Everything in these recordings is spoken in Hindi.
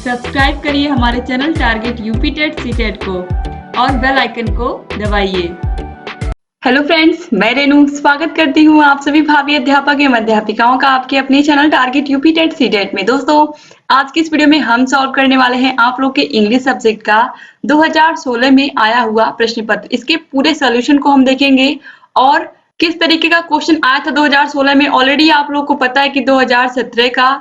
सब्सक्राइब करिए हमारे channel target UP TET CTET को और बेल आइकन को दबाइए। हेलो फ्रेंड्स, मैं रेनू स्वागत करती हूँ आप सभी भावी अध्यापक एवं अध्यापिकाओं का आपके अपने channel target UP TET CTET में। दोस्तों, आज की इस वीडियो में हम सॉल्व करने वाले हैं आप लोग के इंग्लिश सब्जेक्ट का 2016 में आया हुआ प्रश्न पत्र। इसके पूरे सोल्यूशन को हम देखेंगे और किस तरीके का क्वेश्चन आया था 2016 में। ऑलरेडी आप लोग को पता है कि 2017 का,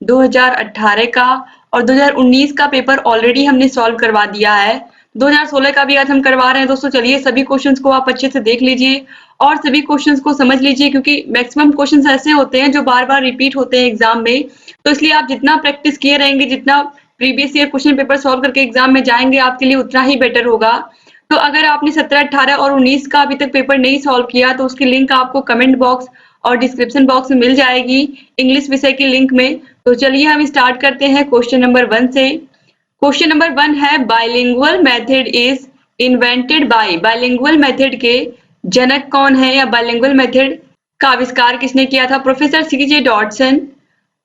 2018 का और 2019 का पेपर ऑलरेडी हमने सॉल्व करवा दिया है। 2016 का भी आज हम करवा रहे हैं। दोस्तों चलिए सभी क्वेश्चंस को आप अच्छे से देख लीजिए और सभी क्वेश्चंस को समझ लीजिए, क्योंकि मैक्सिमम क्वेश्चंस ऐसे होते हैं जो बार बार रिपीट होते हैं एग्जाम में। तो इसलिए आप जितना प्रैक्टिस किए रहेंगे, जितना previous year question paper solve करके एग्जाम में जाएंगे, आपके लिए उतना ही बेटर होगा। तो अगर आपने 17, 18 और 19 का अभी तक पेपर नहीं सॉल्व किया तो उसकी लिंक आपको कमेंट बॉक्स और डिस्क्रिप्शन बॉक्स में मिल जाएगी, इंग्लिश विषय की लिंक में। तो चलिए हम स्टार्ट करते हैं क्वेश्चन नंबर 1 से। क्वेश्चन नंबर 1 है, bilingual method is invented by. Bilingual method के जनक कौन है या बाइलिंगुअल मेथड का आविष्कार किसने किया था? Professor CJ Dodson,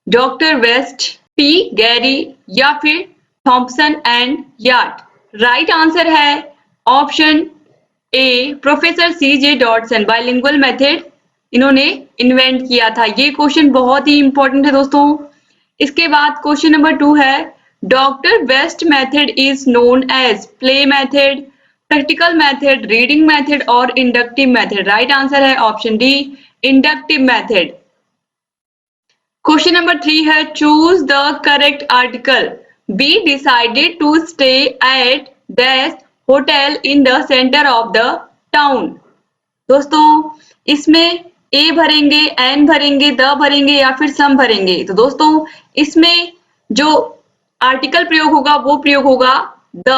doctor West, P Gurrey या फिर Thompson and Yard. Right answer है option A, professor CJ Dodson. Bilingual method इन्होंने इन्वेंट किया था। ये क्वेश्चन बहुत ही इंपॉर्टेंट है दोस्तों। इसके बाद क्वेश्चन नंबर 2 है, doctor West method is known as play method, practical method, reading method और इंडक्टिव मेथड। राइट आंसर है option D, inductive method. Question number 3 है, choose the correct article. Be decided to stay at dash hotel in the centre of the town. दोस्तों इसमें ए भरेंगे, एन भरेंगे, द भरेंगे या फिर सम भरेंगे। तो दोस्तों इसमें जो आर्टिकल प्रयोग होगा वो प्रयोग होगा द।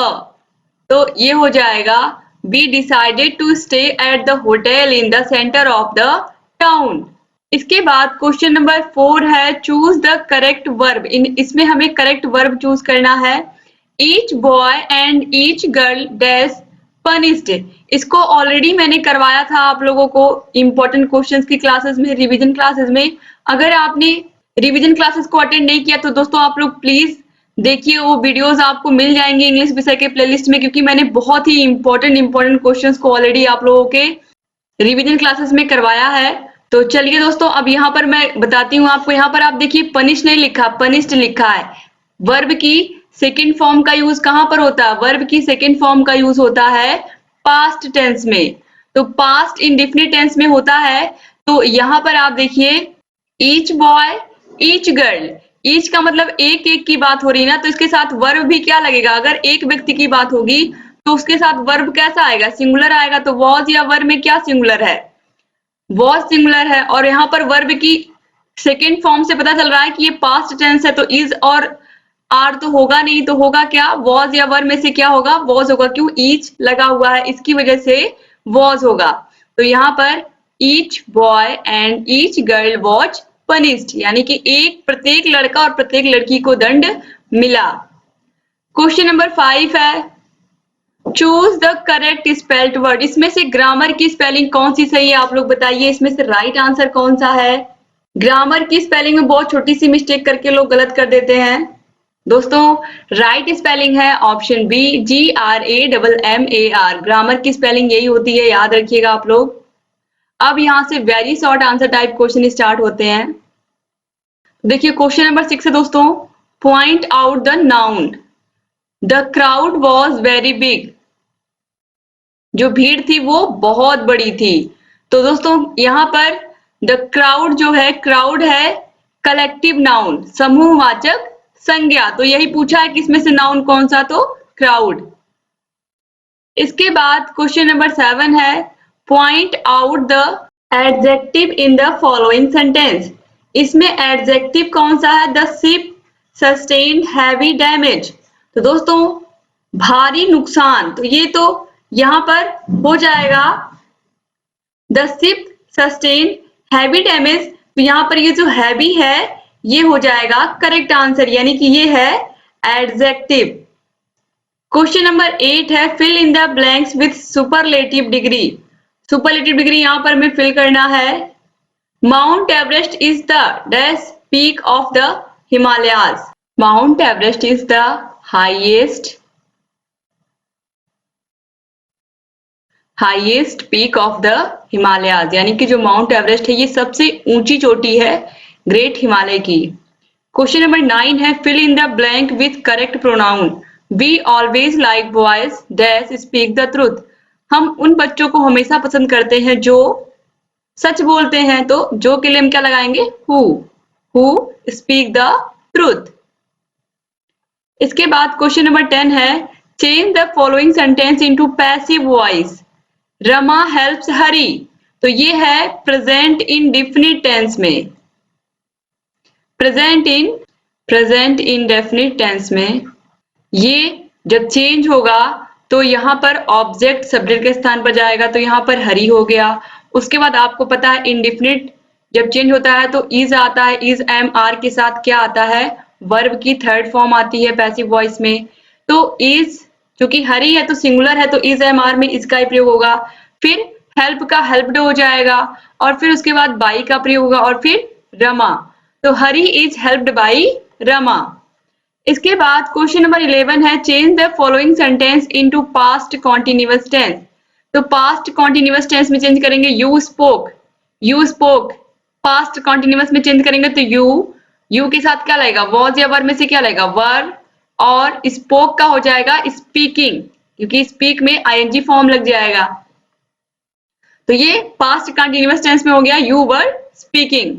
तो ये हो जाएगा be decided to stay at the hotel in the centre of the town. इसके बाद क्वेश्चन नंबर 4 है, चूज द करेक्ट वर्ब। इसमें हमें करेक्ट वर्ब चूज करना है। Each boy and each girl dash punished. इसको ऑलरेडी मैंने करवाया था आप लोगों को इंपॉर्टेंट क्वेश्चंस की क्लासेस में, रिवीजन क्लासेस में। अगर आपने रिवीजन क्लासेस को अटेंड नहीं किया तो दोस्तों आप लोग प्लीज देखिए, वो वीडियोस आपको मिल जाएंगे इंग्लिश विषय के प्लेलिस्ट में, क्योंकि मैंने बहुत ही इंपॉर्टेंट क्वेश्चंस को ऑलरेडी आप लोगों के रिवीजन क्लासेस में करवाया है। तो चलिए दोस्तों, अब यहाँ पर मैं बताती हूँ आपको। यहाँ पर आप देखिए पनिश नहीं लिखा, पनिश्ड लिखा है। वर्ब की सेकेंड फॉर्म का यूज कहाँ पर होता है? वर्ब की सेकेंड फॉर्म का यूज होता है पास्ट टेंस में। तो पास्ट इंडेफिनिट टेंस में होता है। तो यहाँ पर आप देखिए each boy, each girl. Each का मतलब एक एक की बात हो रही है ना, तो इसके साथ वर्ब भी क्या लगेगा? अगर एक व्यक्ति की बात होगी तो उसके साथ वर्ब कैसा आएगा? सिंगुलर आएगा। तो वॉज या वर्ब में क्या सिंगुलर है? वॉज सिंगुलर है। और यहाँ पर वर्ब की सेकेंड फॉर्म से पता चल रहा है कि ये पास्ट टेंस है, तो इज और आर तो होगा नहीं, तो होगा क्या? वॉज या वर्ब में से क्या होगा? वॉज होगा। क्यों? ईच लगा हुआ है, इसकी वजह से वॉज होगा। तो यहाँ पर each boy and each girl was punished, यानी कि प्रत्येक लड़का और प्रत्येक लड़की को दंड मिला। क्वेश्चन नंबर 5 है, choose the correct spelled word. इसमें से ग्रामर की स्पेलिंग कौन सी सही है? आप लोग बताइए, इसमें से राइट आंसर कौन सा है? ग्रामर की स्पेलिंग में बहुत छोटी सी मिस्टेक करके लोग गलत कर देते हैं। दोस्तों राइट स्पेलिंग है ऑप्शन बी, GRAMMAR। ग्रामर की स्पेलिंग यही होती है, याद रखिएगा आप लोग। अब यहाँ से very short answer type question start होते हैं। देखिए क्वेश्चन नंबर 6 है दोस्तों, point out the noun. The crowd was very big. जो भीड़ थी वो बहुत बड़ी थी। तो दोस्तों यहाँ पर द क्राउड जो है, क्राउड है कलेक्टिव नाउन, समूहवाचक संज्ञा। तो यही पूछा है कि इसमें से नाउन कौन सा? तो क्राउड। इसके बाद क्वेश्चन नंबर 7 है, point out the adjective in the following sentence. इसमें एडजेक्टिव कौन सा है? The ship sustained heavy damage. तो दोस्तों भारी नुकसान, तो ये तो यहाँ पर हो जाएगा the ship sustained heavy damage. तो यहाँ पर ये जो हैवी है ये हो जाएगा करेक्ट आंसर, यानी कि ये है एडजेक्टिव। क्वेश्चन नंबर 8 है, fill in the blanks with superlative degree. Superlative degree यहाँ पर हमें फिल करना है। Mount Everest is the dash peak of the Himalayas. Mount Everest is the highest peak of the Himalayas, यानी कि जो माउंट एवरेस्ट है ये सबसे ऊंची चोटी है ग्रेट हिमालय की। क्वेश्चन नंबर 9 है fill in the blank with correct pronoun. We always like boys dash speak the truth. हम उन बच्चों को हमेशा पसंद करते हैं जो सच बोलते हैं, तो जो के लिए हम क्या लगाएंगे? Who speak the truth. इसके बाद क्वेश्चन नंबर 10 है change the following sentence into passive voice. Rama helps Hari, तो ये है प्रेजेंट इन डिफिनिट टेंस में। प्रेजेंट इन डेफिनिट टेंस में ये जब चेंज होगा तो यहाँ पर ऑब्जेक्ट सब्जेक्ट के स्थान पर जाएगा, तो यहाँ पर हरी हो गया। उसके बाद आपको पता है इंडेफिनिट जब चेंज होता है तो इज आता है, इज एम आर के साथ क्या आता है? वर्ब की थर्ड फॉर्म आती है पैसिव वॉइस में। तो इज, क्योंकि हरी है तो सिंगुलर है, तो इज एम आर में इसका ही प्रयोग होगा। फिर हेल्प का हेल्प्ड हो जाएगा, और फिर उसके बाद बाई का प्रयोग होगा, और फिर रमा। तो Hari is helped by Rama. इसके बाद क्वेश्चन नंबर 11 है change the following sentence into past continuous tense. तो पास्ट कॉन्टिन्यूअस टेंस में चेंज करेंगे यू स्पोक। पास्ट कॉन्टिन्यूअस में चेंज करेंगे तो यू के साथ क्या लगेगा? वॉज या वर में से क्या लगेगा? वर। और स्पोक का हो जाएगा स्पीकिंग, क्योंकि स्पीक में आईएनजी फॉर्म लग जाएगा। तो ये पास्ट कंटिन्यूअस टेंस में हो गया यू वर स्पीकिंग।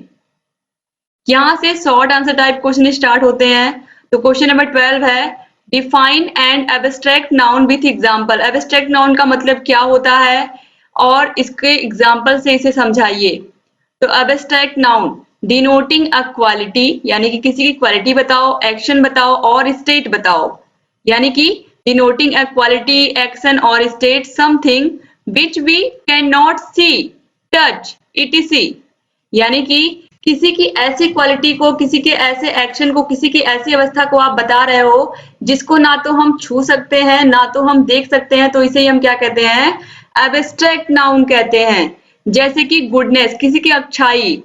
यहां से short answer type question start होते हैं। तो क्वेश्चन नंबर 12 है define and abstract noun with example. Abstract noun का मतलब क्या होता है और इसके एग्जांपल से इसे समझाइए। तो abstract noun denoting a quality, यानी कि किसी की क्वालिटी बताओ, एक्शन बताओ और स्टेट बताओ। यानी कि डिनोटिंग अ क्वालिटी, एक्शन और state something which we cannot see, touch, etc. यानी कि किसी की ऐसी क्वालिटी को, किसी के ऐसे एक्शन को, किसी की ऐसी अवस्था को आप बता रहे हो जिसको ना तो हम छू सकते हैं ना तो हम देख सकते हैं, तो इसे हम क्या कहते हैं? एब्स्ट्रैक्ट नाउन कहते हैं। जैसे कि गुडनेस, किसी की अच्छाई,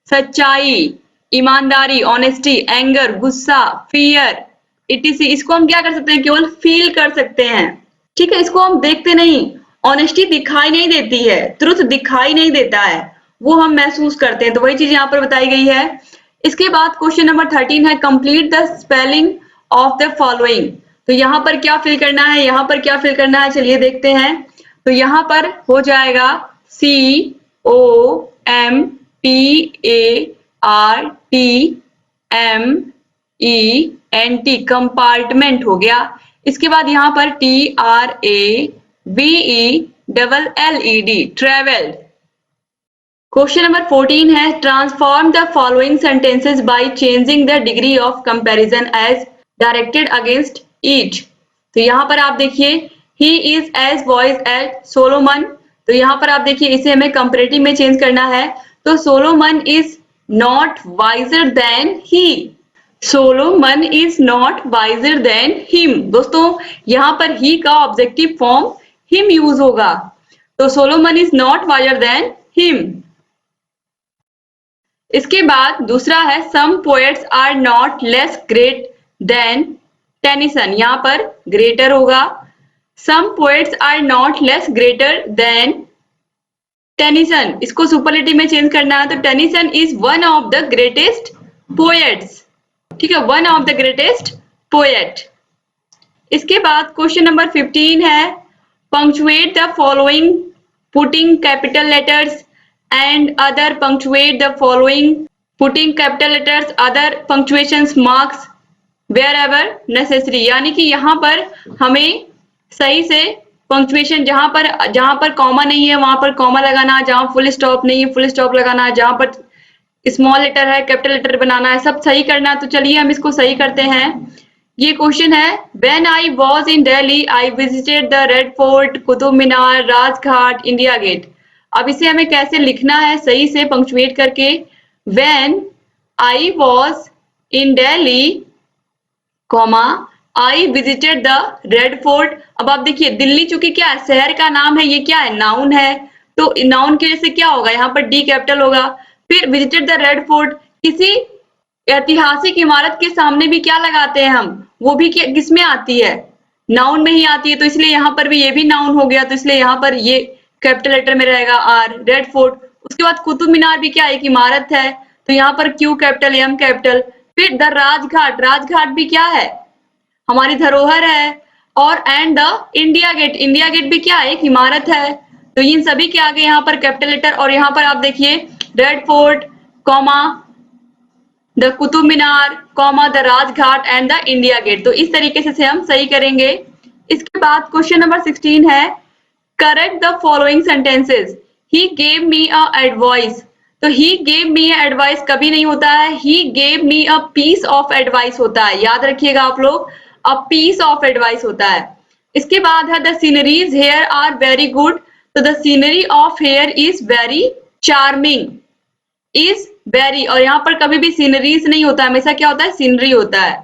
सच्चाई, ईमानदारी, ऑनेस्टी, एंगर, गुस्सा, फियर, etc. इसको हम क्या कर सकते हैं? केवल फील कर सकते हैं। ठीक है, इसको हम देखते नहीं। ऑनेस्टी दिखाई नहीं देती है, ट्रुथ दिखाई नहीं देता है, वो हम महसूस करते हैं। तो वही चीज यहाँ पर बताई गई है। इसके बाद क्वेश्चन नंबर 13 है complete the spelling of the following. तो यहाँ पर क्या फिल करना है, यहाँ पर क्या फिल करना है, चलिए देखते हैं। तो यहाँ पर हो जाएगा COMPARTMENT, कंपार्टमेंट हो गया। इसके बाद यहाँ पर TRAVELLED, ट्रेवल्ड। क्वेश्चन नंबर 14 है transform the following sentences by changing the degree of comparison as directed against each. तो यहाँ पर आप देखिए he is as boys as Solomon. तो यहाँ पर आप देखिए इसे हमें कंपैरेटिव में चेंज करना है। तो Solomon is not wiser than he. Solomon is not wiser than him. दोस्तों यहाँ पर ही का ऑब्जेक्टिव फॉर्म हिम यूज होगा। तो Solomon is not wiser than him. इसके बाद दूसरा है some poets are not less great than Tennyson. यहाँ पर ग्रेटर होगा। Some poets are not less greater than Tennyson, इसको सुपरलेटिव में चेंज करना है। तो Tennyson is one of the greatest poets. ठीक है, one of the greatest poet. इसके बाद क्वेश्चन नंबर 15 है punctuate the following putting capital letters and other punctuate the following putting capital letters other punctuations marks wherever necessary। यानी कि यहाँ पर हमें सही से पंक्चुएशन जहां पर कॉमा नहीं है वहां पर कॉमा लगाना, जहां फुल स्टॉप नहीं है फुल स्टॉप लगाना, जहां पर स्मॉल लेटर है कैपिटल लेटर बनाना है, सब सही करना है। तो चलिए हम इसको सही करते हैं। ये क्वेश्चन है when I was in Delhi I visited the Red Fort, Qutub Minar, Rajghat, India Gate. अब इसे हमें कैसे लिखना है सही से पंक्चुएट करके। When I was in Delhi, I visited the Red Fort। अब आप देखिए दिल्ली चूंकि क्या है, शहर का नाम है, ये क्या है, नाउन है। तो नाउन की वजह से क्या होगा, यहाँ पर डी कैपिटल होगा। फिर विजिटेड द रेड फोर्ट, किसी ऐतिहासिक इमारत के सामने भी क्या लगाते हैं हम, वो भी किस में आती है, नाउन में ही आती है, तो इसलिए यहाँ पर भी ये भी नाउन हो गया, तो इसलिए यहाँ पर ये कैपिटल लेटर में रहेगा आर। रेड फोर्ट, उसके बाद कुतुब मीनार भी क्या एक इमारत है, तो यहाँ पर क्यू कैपिटल एम कैपिटल। फिर द राजघाट, राजघाट भी क्या है, हमारी धरोहर है। और and the India Gate, India Gate भी क्या है एक इमारत है। तो इन सभी के आगे यहाँ पर कैपिटल लेटर, और यहाँ पर आप देखिए Red Fort comma the Qutub Minar comma the Rajghat and the India Gate. तो इस तरीके से हम सही करेंगे। इसके बाद क्वेश्चन नंबर 16 है, correct the following sentences. He gave me a advice. तो ही गेव मी अ एडवाइस कभी नहीं होता है, he gave me a piece of advice होता है, याद रखिएगा आप लोग, अ पीस ऑफ एडवाइस होता है। इसके बाद है the sceneries here are very good. तो the scenery of here is very charming, is very, और यहाँ पर कभी भी सीनरीज नहीं होता है, हमेशा क्या होता है सीनरी होता है।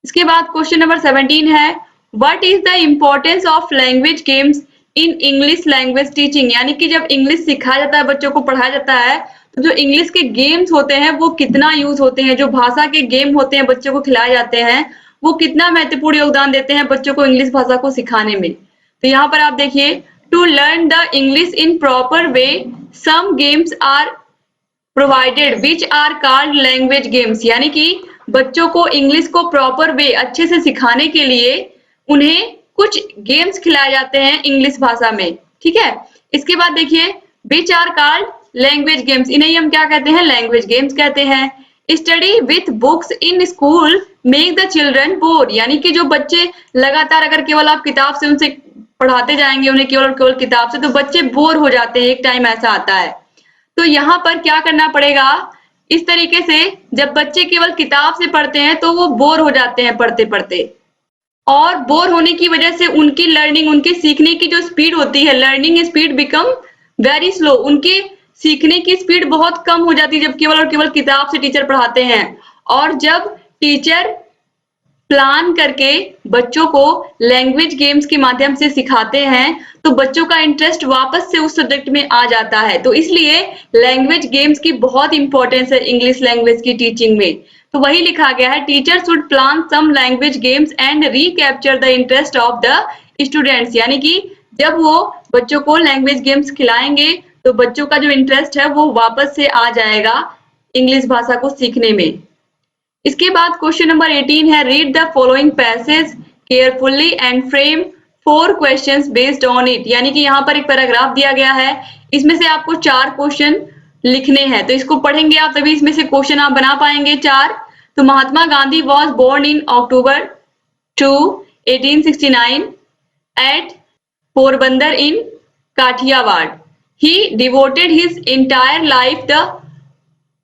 इसके बाद क्वेश्चन नंबर 17 है, what is the importance of language games in English language teaching. यानी कि जब इंग्लिश सिखाया जाता है, बच्चों को पढ़ाया जाता है, तो जो इंग्लिश के गेम्स होते हैं वो कितना यूज होते हैं, जो भाषा के गेम होते हैं बच्चों को खिलाए जाते हैं, वो कितना महत्वपूर्ण योगदान देते हैं बच्चों को इंग्लिश भाषा को सिखाने में। तो यहाँ पर आप देखिए, to learn the English in proper way some games are provided which are called language games. यानी कि बच्चों को इंग्लिश को प्रॉपर वे अच्छे से सिखाने के लिए उन्हें कुछ गेम्स खिलाए जाते हैं इंग्लिश भाषा में, ठीक है। इसके बाद देखिए, which are called language games, इन्हें हम क्या कहते हैं, लैंग्वेज गेम्स कहते हैं। Study with books in school make the children bore. यानी कि जो बच्चे लगातार अगर केवल आप किताब से उनसे पढ़ाते जाएंगे, उन्हें केवल केवल किताब से, तो बच्चे बोर हो जाते हैं, एक टाइम ऐसा आता है। तो यहाँ पर क्या करना पड़ेगा, इस तरीके से जब बच्चे केवल किताब से पढ़ते हैं तो वो बोर हो जाते हैं पढ़ते पढ़ते, और बोर होने की वजह से उनकी लर्निंग, उनके सीखने की जो स्पीड होती है, learning speed become very slow, उनके सीखने की स्पीड बहुत कम हो जाती है जब केवल और केवल किताब से टीचर पढ़ाते हैं। और जब टीचर प्लान करके बच्चों को लैंग्वेज गेम्स के माध्यम से सिखाते हैं तो बच्चों का इंटरेस्ट वापस से उस सब्जेक्ट में आ जाता है। तो इसलिए लैंग्वेज गेम्स की बहुत इंपॉर्टेंस है इंग्लिश लैंग्वेज की टीचिंग में। तो वही लिखा गया है, teacher should plan some language games and recapture the interest of the students. यानी कि जब वो बच्चों को लैंग्वेज गेम्स खिलाएंगे तो बच्चों का जो इंटरेस्ट है वो वापस से आ जाएगा इंग्लिश भाषा को सीखने में। इसके बाद क्वेश्चन नंबर 18 है, read the following passage carefully and frame 4 questions based on it. यानी कि यहाँ पर एक पैराग्राफ दिया गया है, इसमें से आपको 4 क्वेश्चन लिखने हैं, तो इसको पढ़ेंगे आप तभी इसमें से क्वेश्चन आप बना पाएंगे 4। तो Mahatma Gandhi was born in October 2, 1869 at Porbandar in Kathiawar. He devoted his entire life the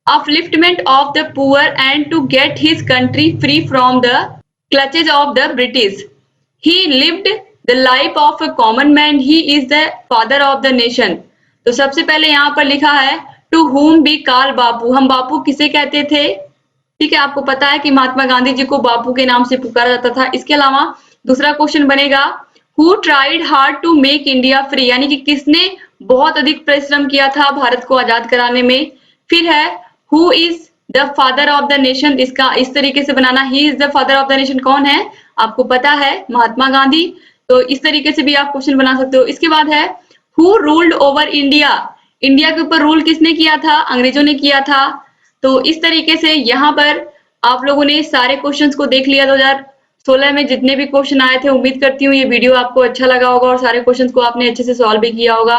upliftment of the poor and to get his country free from the clutches of the British. He lived the life of a common man. He is the father of the nation. तो सबसे पहले यहाँ पर लिखा है to whom we call बापू। हम बापू किसे कहते थे, ठीक है, आपको पता है कि महात्मा गांधी जी को बापू के नाम से पुकारा जाता था। इसके अलावा दूसरा क्वेश्चन बनेगा, who tried hard to make India free। यानी कि किसने बहुत अधिक परिश्रम किया था भारत को आजाद कराने में। फिर है who is the father of the nation, इसका इस तरीके से बनाना, he is the father of the nation कौन है, आपको पता है महात्मा गांधी। तो इस तरीके से भी आप क्वेश्चन बना सकते हो। इसके बाद है who ruled over India, India के ऊपर रूल किसने किया था, अंग्रेजों ने किया था। तो इस तरीके से यहाँ पर आप लोगों ने सारे क्वेश्चंस को देख लिया। 2016 में जितने भी क्वेश्चन आए थे, उम्मीद करती हूँ ये वीडियो आपको अच्छा लगा होगा और सारे क्वेश्चंस को आपने अच्छे से सॉल्व भी किया होगा।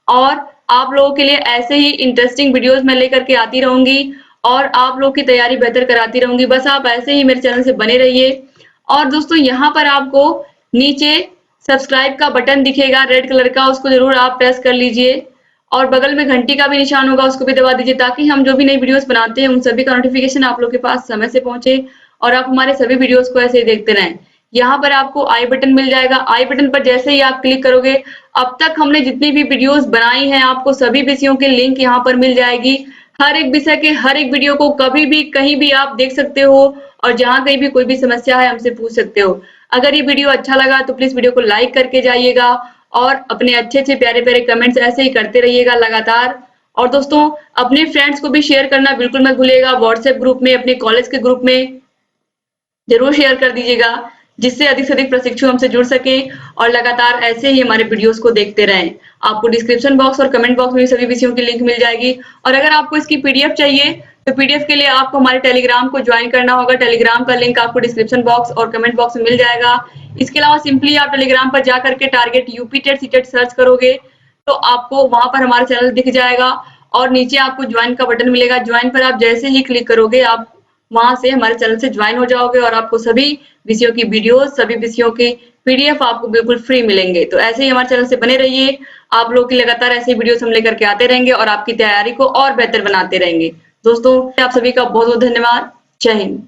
और आप लोगों के लिए ऐसे ही इंटरेस्टिंग वीडियोस मैं लेकर के आती रहूंगी और आप लोगों की तैयारी बेहतर कराती रहूंगी। बस आप ऐसे ही मेरे चैनल से बने रहिए। और दोस्तों यहाँ पर आपको नीचे सब्सक्राइब का बटन दिखेगा रेड कलर का, उसको जरूर आप प्रेस कर लीजिए और बगल में घंटी का भी निशान होगा, उसको भी दबा दीजिए ताकि हम जो भी नई वीडियोस बनाते हैं उन सभी का नोटिफिकेशन आप लोग के पास समय से पहुंचे और आप हमारे सभी वीडियोस को ऐसे ही देखते रहें। यहाँ पर आपको आई बटन मिल जाएगा, आई बटन पर जैसे ही आप क्लिक करोगे, अब तक हमने जितनी भी वीडियोस बनाई हैं आपको सभी विषयों के लिंक यहाँ पर मिल जाएगी। हर एक विषय के हर एक वीडियो को कभी भी कहीं भी आप देख सकते हो और जहाँ कहीं भी कोई भी समस्या है हमसे पूछ सकते हो। अगर ये वीडियो अच्छा लगा तो प्लीज वीडियो को लाइक करके जाइएगा और अपने अच्छे अच्छे प्यारे प्यारे कमेंट्स ऐसे ही करते रहिएगा लगातार। और दोस्तों अपने फ्रेंड्स को भी शेयर करना बिल्कुल मत भूलिएगा। व्हाट्सएप ग्रुप में, अपने कॉलेज के ग्रुप में जरूर शेयर कर दीजिएगा, जिससे अधिक से अधिक प्रशिक्षु हमसे जुड़ सके और लगातार ऐसे ही हमारे वीडियोस को देखते रहें। आपको डिस्क्रिप्शन बॉक्स और कमेंट बॉक्स में सभी विषयों की लिंक मिल जाएगी। और अगर आपको इसकी पीडीएफ चाहिए तो पीडीएफ के लिए आपको हमारे टेलीग्राम को ज्वाइन करना होगा। टेलीग्राम का लिंक आपको डिस्क्रिप्शन बॉक्स और कमेंट बॉक्स में मिल जाएगा। इसके अलावा सिंपली आप टेलीग्राम पर जा करके target UP TET CTET search करोगे तो आपको वहां पर हमारा चैनल दिख जाएगा और नीचे आपको ज्वाइन का बटन मिलेगा। ज्वाइन पर आप जैसे ही क्लिक करोगे आप वहां से हमारे चैनल से ज्वाइन हो जाओगे और आपको सभी विषयों की वीडियोस, सभी विषयों की पीडीएफ आपको बिल्कुल फ्री मिलेंगे। तो ऐसे ही हमारे चैनल से बने रहिए। आप लोग की लगातार ऐसी वीडियोस हम लेकर के आते रहेंगे और आपकी तैयारी को और बेहतर बनाते रहेंगे। दोस्तों आप सभी का बहुत बहुत धन्यवाद। जय हिंद।